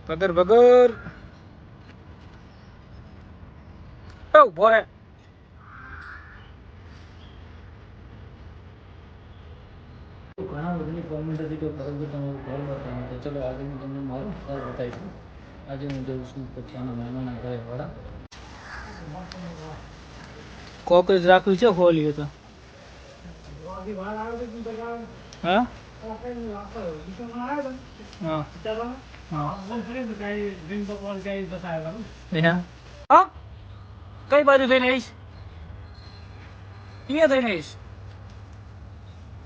પગર પગર ઉભો રે. ઘણા બધાની કોમેન્ટ હતી કે બરોબર તમારું ઘર બતાવો, તો ચલો આજે હું તમને મારું ઘર બતાવી દઉં. આજે હું જઉં છું પપ્પાના મહેમાનના ઘરે વાળા. કોકરેજ રાખવી છે ખોલી તો હા હા કઈ બાજુ થઈને આવીશ? અહીંયા થઈને આવીશ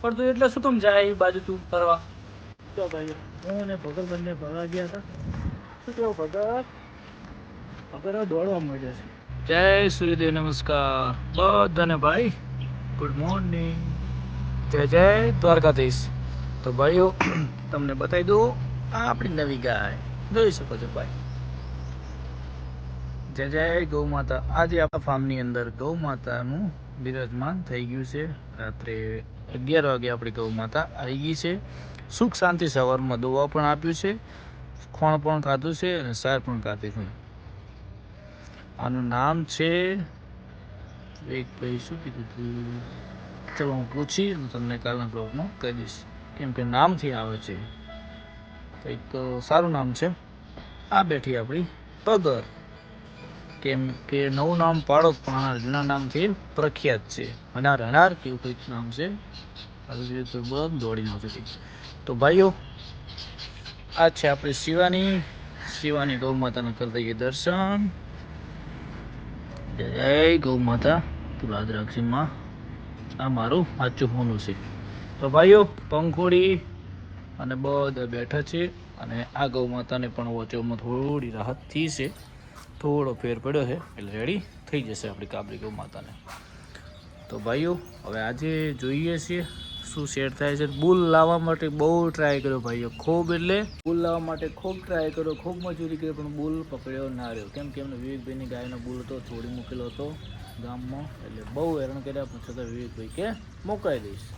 પણ તું એટલે શું તું જાય એ બાજુ તું ફરવા? તો ભાઈ હું ને ભગત બંને ભરવા ગયા હતા. શું કેવું ભગત? ભગત દોડવા મળ્યા છે. જય સૂર્યદેવ, નમસ્કાર બધાને ભાઈ. ગુડ મોર્નિંગ, જય જય દ્વારકાધીશ. તો ભાઈઓ તમને બતાવી દઉં આ આપણી નવી ગાય જોઈ શકો છો ભાઈ. જય જય ગૌ માતા. આજે આપણા ફાર્મની અંદર ગૌ માતાનું બિરાજમાન થઈ ગયું છે. રાત્રે 11 વાગે આપણી ગૌ માતા આવી ગઈ છે. સુખ શાંતિ સવારમાં દોવા પણ આપ્યું છે, ખોણ પણ ખાધું છે અને સાર પણ ખાધી છે. આનું નામ છે એક ભાઈ શું કીધું હતું, ચલો હું પૂછી તમને કાલના બ્લોગમાં કહી દઈશ, કેમ કે નામથી આવે છે કંઈક સારું નામ છે. આ બેઠી આપણી પગર, કેમ કે નવું નામ પાડો પણ જૂના નામથી પ્રખ્યાત છે. અનાર અનાર કેવું કંઈક નામ છે. તો બસ દોડી નથી. તો ભાઈઓ આ છે આપણી શિવાની ગૌ માતાને કરી દઈએ દર્શન. જય ગૌ માતા, તું યાદ રાખજે માં, આ મારું સાચું હોનું છે. તો ભાઈઓ પંખોડી અને બધા બેઠા છે અને આ ગૌ માતાને પણ વચોમાં થોડી રાહત થઈ છે, થોડો ફેર પડ્યો છે એટલે રેડી થઈ જશે આપણી કાબરી ગૌ માતાને. તો ભાઈઓ હવે આજે જોઈએ છીએ શું સેટ થાય છે. બુલ લાવવા માટે બહુ ટ્રાય કર્યો ભાઈઓ, ખૂબ એટલે બુલ લાવવા માટે ખૂબ ટ્રાય કર્યો, ખૂબ મજૂરી કરી પણ બુલ પકડ્યો ના રહ્યો. કેમ કે એમને વિવેકભાઈની ગાયનો બુલ હતો, છોડી મૂકેલો હતો ગામમાં, એટલે બહુ હેરાન કર્યા પણ છતાં વિવેકભાઈ કે મુકાઈ દઈશ.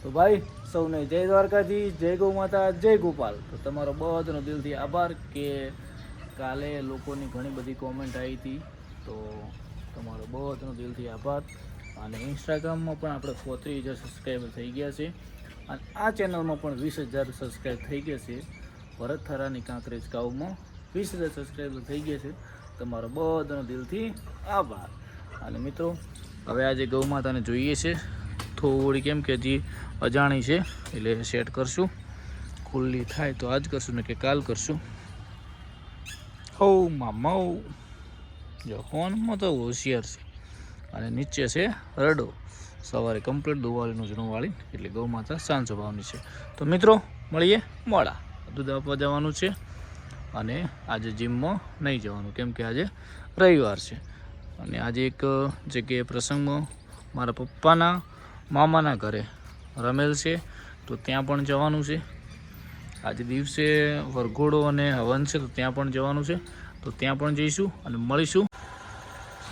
તો ભાઈ સૌને જય દ્વારકાથી, જય ગૌ માતા, જય ગોપાલ. તો તમારો બધાનો દિલથી આભાર કે કાલે લોકોની ઘણી બધી કોમેન્ટ આવી હતી, તો તમારો બધાનો દિલથી આભાર. અને ઇન્સ્ટાગ્રામમાં પણ આપણે 34,000 સબસ્ક્રાઈબર થઈ ગયા છે અને આ ચેનલમાં પણ 20,000 સબસ્ક્રાઈબ થઈ ગયા છે. ભરત થરાની કાંકરેજ ગામમાં 20,000 સબસ્ક્રાઈબર થઈ ગયા છે. તમારો બધાનો દિલથી આભાર. અને મિત્રો હવે આજે ગૌ માતાને જોઈએ છે થોડી, કેમ કે હજી અજાણી છે એટલે સેટ કરશું. ખુલ્લી થાય તો આજ કરશું ને કે કાલ કરશું. હો મામા જો ફોનમાં તો હોશિયાર છે. અને નીચે છે રડો. સવારે કમ્પ્લીટ દોવાળીનું જૂનું વાળી, એટલે ગૌ માતા શાંત સ્વભાવની છે. તો મિત્રો મળીએ મોડા, દૂધ આપવા જવાનું છે અને આજે જીમમાં નહીં જવાનું કેમ કે આજે રવિવાર છે. અને આજે એક જગ્યાએ પ્રસંગમાં મારા પપ્પાના મામાના ઘરે રમેલ છે, તો ત્યાં પણ જવાનું છે. આજે દિવસે વરઘોડો અને હવન છે, તો ત્યાં પણ જવાનું છે. તો ત્યાં પણ જઈશું અને મળીશું.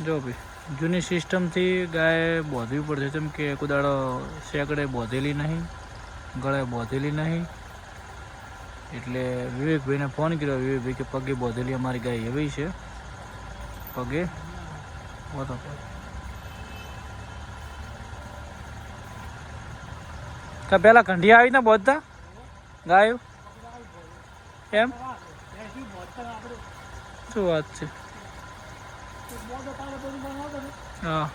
જો ભાઈ જૂની સિસ્ટમથી ગાય બોધવી પડશે, જેમ કે કુદાડો સેકડે બોધેલી નહીં, ગળે બોધેલી નહીં. એટલે વિવેકભાઈને ફોન કર્યો, વિવેકભાઈ કે પગે બોધેલી અમારી ગાય એવી છે, પગે બોધો. કે પેલા કંઢિયા આવીને બોધતા ગાયો એમ? શું વાત છે? હા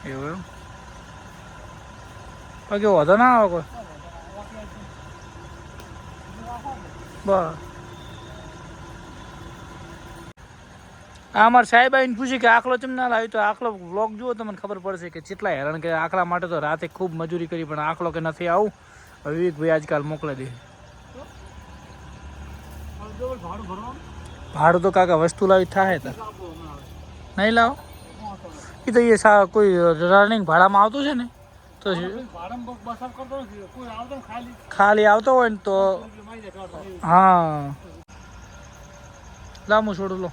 એવું એમ? પગે વધો ના આવે કોઈ બસ. આ અમારા સાહેબ આવીને પૂછ્યું કે આખલો ચમ ના લાવ્યો, તો આખલો વ્લોગ જુઓ તો મને ખબર પડશે કે કેટલા હેરાન કે આખલા માટે તો રાતે ખૂબ મજૂરી કરી, પણ આખલો કે નથી આવું. વિવેકભાઈ આજકાલ મોકલી દે. ભાડું તો કાકા વસ્તુ લાવી થાય તો નહીં લાવો. એ તો એ કોઈ રનિંગ ભાડામાં આવતું છે ને, તો ખાલી આવતો હોય ને તો હા લાંબુ છોડું લો.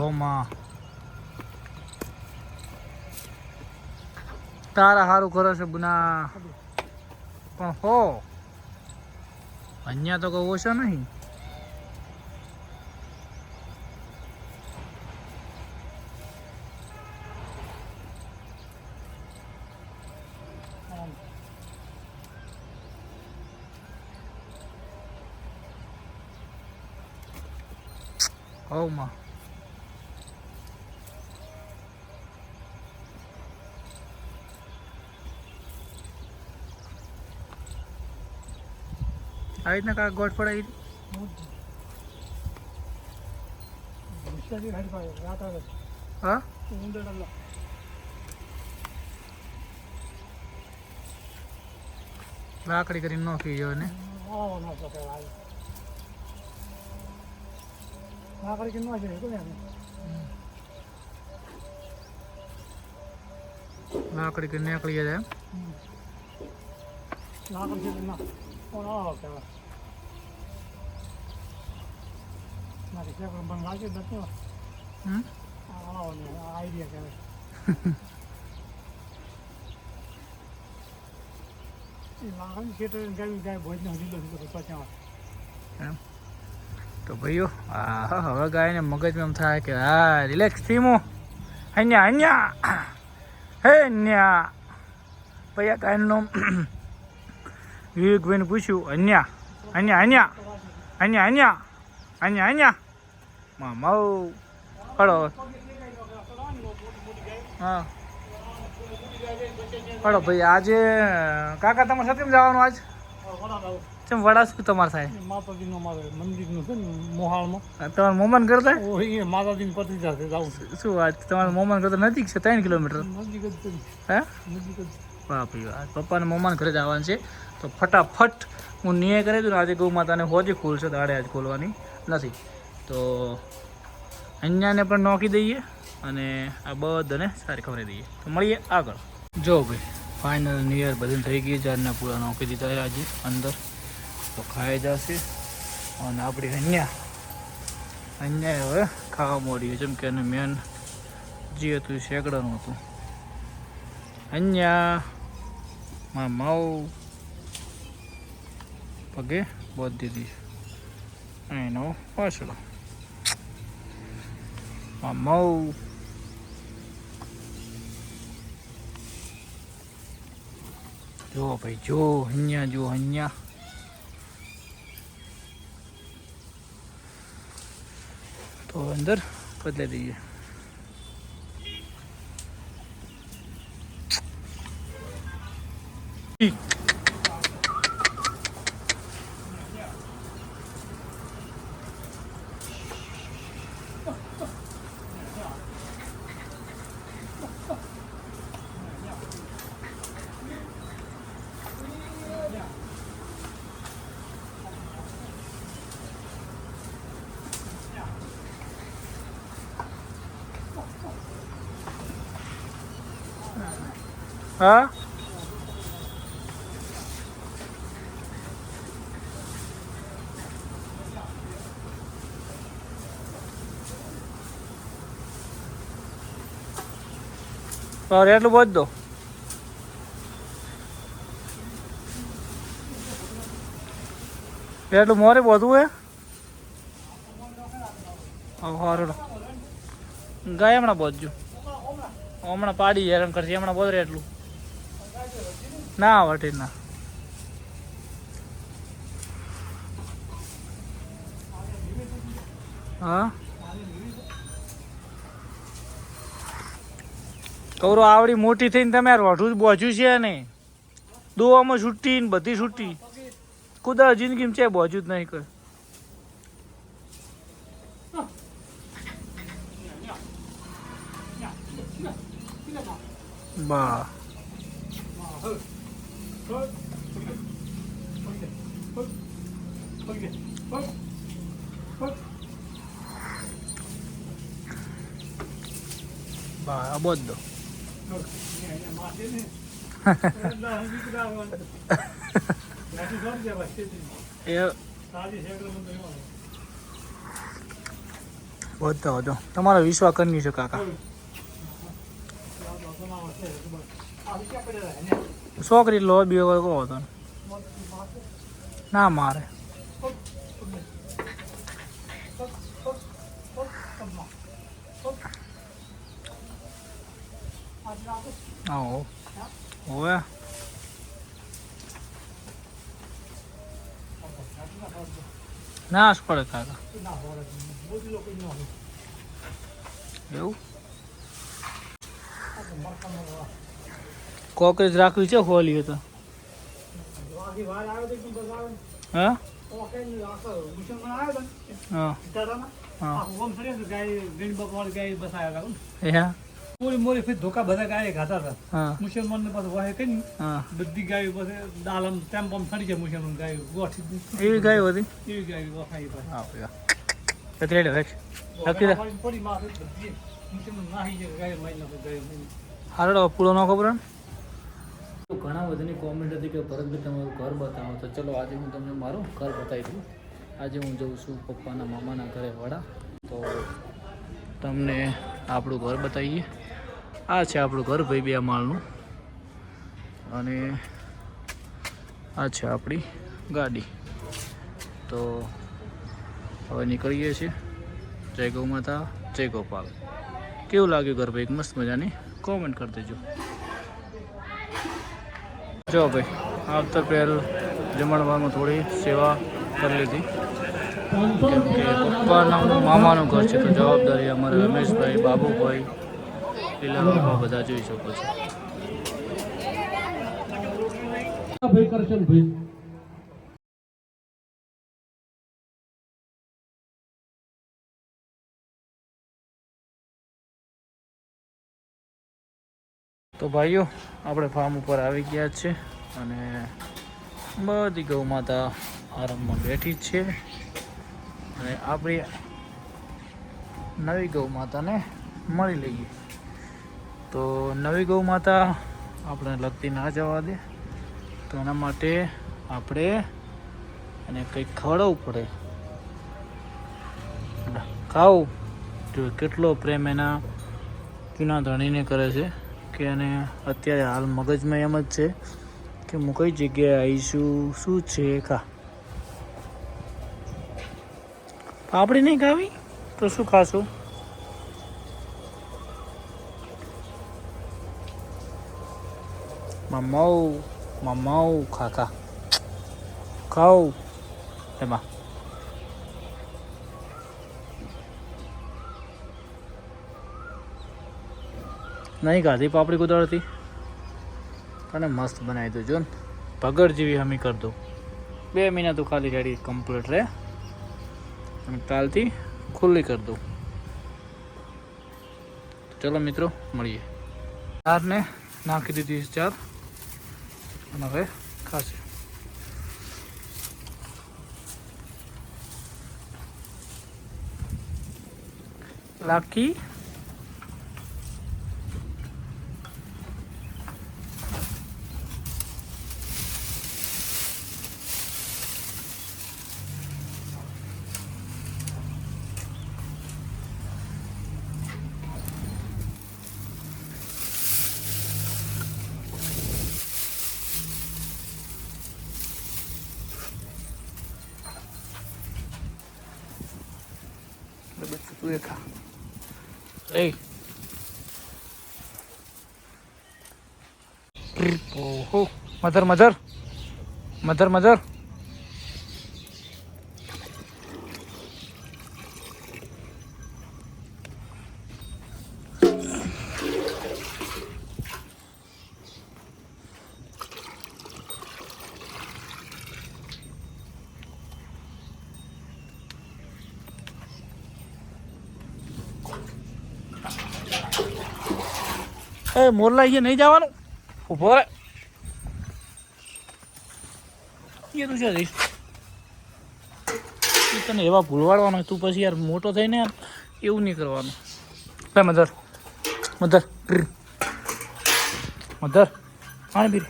ઓમાં તારા સારું કરે છે બુના પણ હો અહીંયા તો કોઈ ઓછો નહીં. ઓમાં આવી રીતના કાંક ગોઠ પડાવી હા લાકડી કરીને નોખી જો ને લાકડી કરીને નીકળી જાય તો ભાઈઓ હા હવે ગાયને મગજમાં એમ થાય કે હા રિલેક્સ થીમું અહીંયા અહીંયા હે ન્યા ભાઈ ગાયનું વિવેકભાઈને પૂછ્યું અહીંયા અહીંયા અહીંયા અહીંયા અહીંયા અહીંયા અહીંયા મામા હળો હા હળો ભાઈ આજે કાકા તમારે સાથે જવાનું આજ ચમ વડા શું તમારે થાય માતાજીનું અમારે મંદિરનું છે ને મોહાળમાં તમારે મોમન કરતા માતાજીની પત્રિકા છે જાઉં શું વાત તમારે મોમન કરતા નજીક છે 3 કિલોમીટર નજીક જ છે હે નજીક જ વાહ ભાઈ વાહ પપ્પાને મોમાન ઘરે જવાનું છે તો ફટાફટ હું નિર્ણય કરી દઉં ને આજે ગૌ માતાને હોજી ખોલશે દાડે આજ ખોલવાની નથી તો અહીંયાને પણ નોખી દઈએ અને આ બધાને સારી ખબર દઈએ તો મળીએ આગળ. જો ભાઈ ફાઇનલ નિયર બધું થઈ ગઈ જારના પૂરા નોખી દીધા આજે અંદર તો ખાઈ જશે અને આપણી અહીંયા હવે ખાવા મળીએ જેમ કે મેન જે હતું શેકડાનું હતું અહીંયા માવ પગે બોધ દીધી એનો પાછળ માવ જો ભાઈ જો અહીંયા તો અંદર બદલી દઈએ. હા और એટલું બોજ દો એટલું મોરે બધું હે હારું ગાય હમણાં બોજજો હમણાં પાડી હેરાન કરશે હમણાં બોધરે એટલું ના વટે ના હા કૌરો આવડી મોટી થઈને તમે રોઠું જ બોજ્યું છે ને દોવામાં છૂટી ને બધી છૂટી કુદા જિંદગીમાં છે બોજ્યું જ નહીં કર બા બા બોજ દો વધતા વધો તમારો વિશ્વાસ કરી છે કાકા. છોકરી લો બી વગર કહો હતો ના મારે. આવો હોવે ના જ પડે કાકા એવું. કોકરેજ રાખવી છે હોલી તો હા હા મોરી મોરી ફીર ધોકા બધા ગાય ખાતા હતા. હા મુસલમાન ને પાછું વાહે કરી હા બધી ગાયો પછી દાલમ તેમ પમ થડી જાય મુસલમાન ગાયો ગોઠી એવી ગાય હતી. એવી ગાયો વખાઈ પાછી કતરેડે વેચ પડી માથે બધી મુસલમાન નાહી જાય ગાયો મારી નાખે ગાયો હારડો પૂળો ન ખબર ઘણા બધાની કોમેન્ટ હતી કે ભરતભાઈ તમારું ઘર બતાવો તો ચલો આજે હું તમને મારું ઘર બતાવી દઉં. આજે હું જઉં છું પપ્પાના મામાના ઘરે વડા તો તમને આપણું ઘર બતાવીએ. આ છે આપણું ઘર ભાઈ 2 માળનું અને આ છે આપણી ગાડી. તો હવે નીકળીએ છીએ. જય ગૌ માતા જય ગોપાલ. કેવું લાગ્યું ઘર ભાઈ? મસ્ત મજાની કોમેન્ટ કરી દેજો. જો ભાઈ આવતા પહેલ જમણવારમાં થોડી સેવા કરી લીધી કેમ કે પપ્પાના મામાનું ઘર છે તો જવાબદારી અમારે રમેશભાઈ બાબુભાઈ લીલા બાબા બધા જોઈ શકો છો. ભાઈ કરશનભાઈ તો ભાઈઓ આપણે ફાર્મ ઉપર આવી ગયા છે અને બધી ગૌ માતા આરામમાં બેઠી જ છે અને આપણી નવી ગૌ માતાને મળી લઈએ. તો નવી ગૌ માતા આપણે લગતી ના જવા દે તો એના માટે આપણે એને કંઈક ખવડાવવું પડે. ખાવું જો કેટલો પ્રેમ એના જૂના ધણીને કરે છે કે એને અત્યારે હાલ મગજમાં એમ જ છે કે હું કઈ જગ્યાએ આવીશું શું છે. ખા પાપડી નહીં ખાવી તો શું ખાશું? મમ્માઉ ખા ખાઉ એમાં નહીં ખાધી પાપડી કુદાડતી અને મસ્ત બનાવી દઉં જો ને ભગડ જેવી હમી કરી દઉં. 2 મહિના તો ખાલી રેડી કમ્પ્લીટ રહે અને કાલથી ખુલ્લી કરી દઉં. ચલો મિત્રો મળીએ. ચારને નાખી દીધી 4 અને હવે ખાશે. લાકી તું એ ખા. ઓહો મધર મધર મધર મધર એ મોરલા અહીંયા નહીં જવાનું. ઊભો રહે. એ તું છે તને એવા ભૂલવાડવાનો તું પછી યાર મોટો થઈને યાર એવું નહીં કરવાનું. ભાઈ મધર મધર મધર પાણી પી.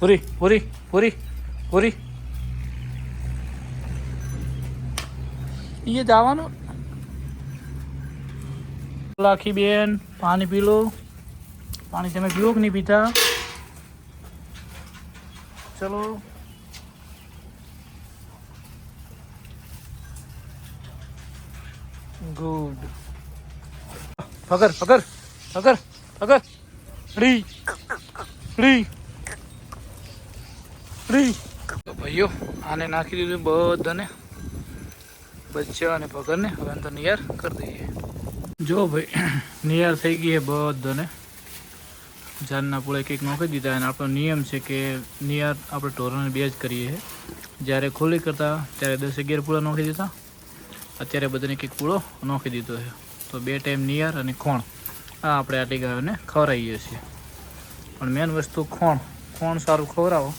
પૂરી પૂરી પૂરી પૂરી એ જવાનું લાખી બેન પાણી પી લો પાણી તમે પીવો કે નહીં પીતા ચલો ગુડ પકડ પકડ પકડ પકડ રી રી રી તો ભાઈઓ આને નાખી દીધું બધાને બચ્ચા અને પગરને હવે તો નિયાર કરી દઈએ જો ભાઈ નિયાર થઈ ગઈ બધાને જાનના પૂળે કંઈક નોખી દીધા અને આપણો નિયમ છે કે નિયાર આપણે ઢોરોને બે જ કરીએ જ્યારે ખુલ્લી કરતા ત્યારે 10-11 પૂળા નોખી દીધા અત્યારે બધાને કંઈક પૂળો નોખી દીધો છે તો 2 ટાઈમ નિયાર અને ખોણ આ આપણે આટલી ગાયોને ખવડાવીએ છીએ પણ મેન વસ્તુ ખોણ સારું ખવડાવો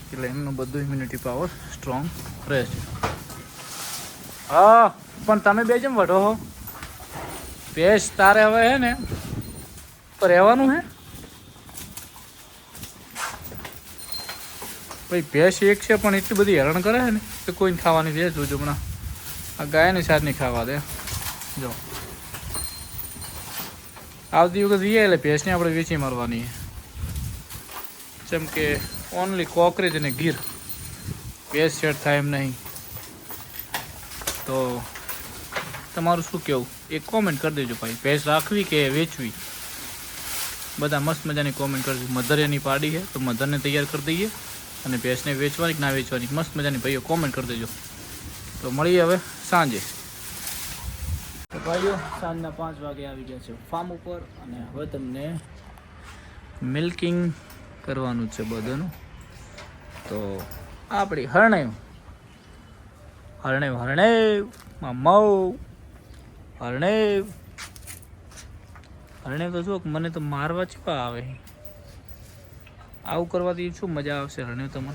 એટલે એમનું બધું ઇમ્યુનિટી પાવર સ્ટ્રોંગ રહે છે હા પણ તમે બે જેમ વઢો હો ભેંસ તારે હવે હે ને તો રહેવાનું હે ભાઈ ભેંસ એક છે પણ એટલી બધી હેરાન કરે છે ને કે કોઈને ખાવાની ભેંસ જોજો હમણાં આ ગાયને સાથ નહીં ખાવા દે જો આવતી વખત જઈએ એટલે ભેંસને આપણે વેચી મારવાની જેમ કે ઓનલી કોકરેજ અને ગીર ભેંસ સેટ થાય એમ નહીં તો તમારું શું કહેવું એક કોમેન્ટ કરી દેજો ભાઈ ભેંસ રાખવી કે વેચવી બધા મસ્ત મજાની કોમેન્ટ કરજો મધર એની પાડી છે તો મધરને તૈયાર કરી દઈએ અને ભેંસને વેચવાની કે ના વેચવાની મસ્ત મજાની ભાઈઓ કોમેન્ટ કરી દેજો તો મળીએ હવે સાંજે તો ભાઈઓ સાંજના 5 વાગે આવી ગયા છે ફાર્મ ઉપર અને હવે તમને મિલ્કિંગ કરવાનું છે બધાનું તો આપણી હરણેવ હરણેવ તો જો મને તો મારવા ચેવા આવે આવું કરવાથી શું મજા આવશે હરણેવ તમને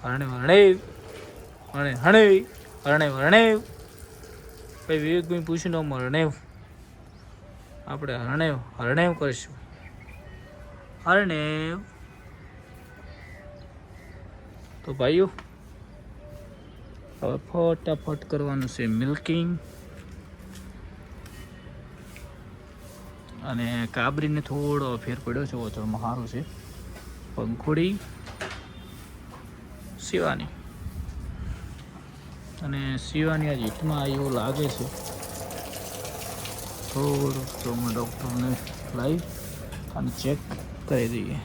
હરણેવ ભાઈ વિવેકભાઈ પૂછી લો હરણેવ આપણે હરણેવ કરીશું હરણેવ તો ભાઈઓ હવે ફટાફટ કરવાનું છે મિલ્કિંગ અને કાબરીને થોડો ફેર પડ્યો છે ઓછળમાં સારું છે પંખોડી શિવાની અને શિવાની આજ હિટમાં એવું લાગે છે થોડું તો અમે ડૉક્ટરને લાવી અને ચેક કરી દઈએ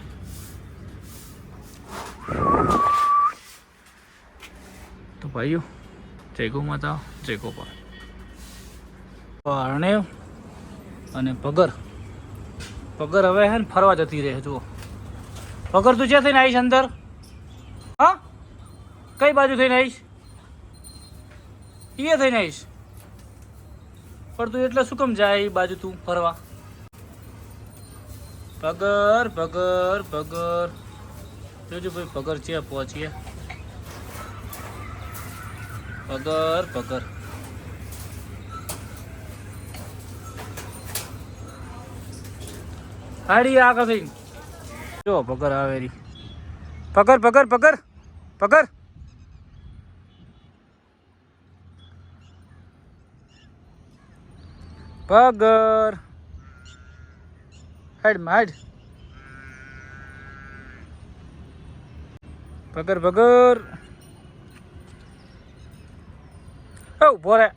તો ભાઈઓ જય ગૌ માતા જય ગોપાલ હરણેવ અને પગર હવે હે ને ફરવા જતી રહે જુઓ પગર તું ક્યાં થઈને આવીશ અંદર હા કઈ બાજુ થઈને આવીશ એ થઈને આવીશ પણ તું એટલે શું કેમ જાય એ બાજુ તું ફરવા પગર જોજો ભાઈ પગર છે પહોંચીએ પગર હાડી આગળ થઈ જો પગર આવે રી પગર હેડ પગર ઉભો રે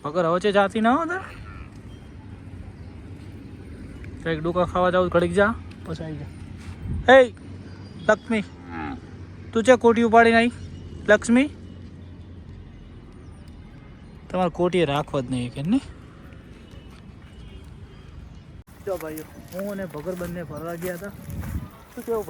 પગર હવે છે જાતી ના હો કંઈક ડોકા ખાવા જાવ ઘડીક જા પછી આવી જા હે લક્ષ્મી તું છે કોટી ઉપાડીને આવી લક્ષ્મી તમારે કોટીએ રાખવા જ નહીં કે નહીં જો ભાઈઓ હું અને ભગર બંને ફરવા ગયા હતા શું કેવું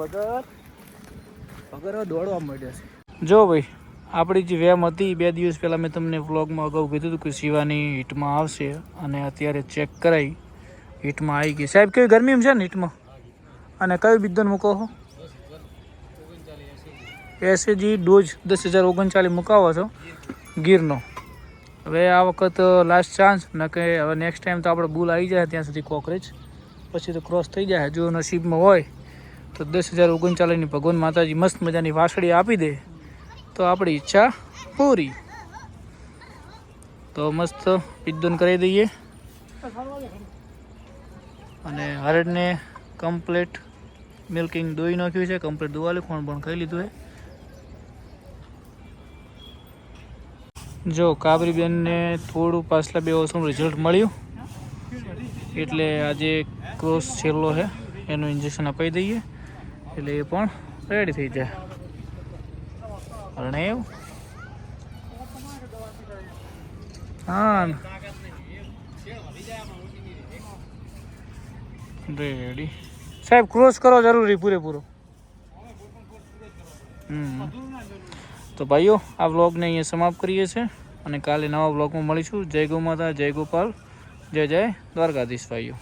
ભગર દોડવા માંડ્યા છે જો ભાઈ આપણી જે વેમ હતી 2 દિવસ પહેલાં મેં તમને વ્લોગમાં અગાઉ કીધું હતું કે શિવાની હિટમાં આવશે અને અત્યારે ચેક કરાવી હિટમાં આવી ગઈ સાહેબ કેવી ગરમી છે ને હિટમાં અને કયું બિદ્દન મૂકો છો? એસએજી ડોઝ 10,039 મુકાવો છો ગીરનો. હવે આ વખત લાસ્ટ ચાન્સ ન કે હવે નેક્સ્ટ ટાઈમ તો આપણે બુલ આવી જાય ત્યાં સુધી કોકરેજ, પછી તો ક્રોસ થઈ જાય. જો નસીબમાં હોય તો 10,039ની ભગવાન માતાજી મસ્ત મજાની વાસળી આપી દે તો આપણી ઈચ્છા પૂરી. તો મસ્ત બિદ્દન કરી દઈએ અને હરડને કમ્પ્લીટ મિલ્કિંગ દોઈ નાખ્યું છે, કમ્પ્લીટ દોવા ખોણ પણ ખાઈ લીધું છે. જો કાબરી બેનને થોડું પાછલા 2 વર્ષનું રિઝલ્ટ મળ્યું એટલે આજે ક્રોસ છેલ્લો છે એનું ઇન્જેક્શન અપાઈ દઈએ એટલે એ પણ રેડી થઈ જાય. અને હા રેડી સાહેબ, ક્રોસ કરો જરૂરી પૂરેપૂરો. તો ભાઈઓ આ વ્લોગને અહીંયા સમાપ્ત કરીએ છીએ અને કાલે નવા વ્લોગમાં મળીશું. જય ગૌ માતા, જય ગોપાલ, જય જય દ્વારકાધીશ ભાઈઓ.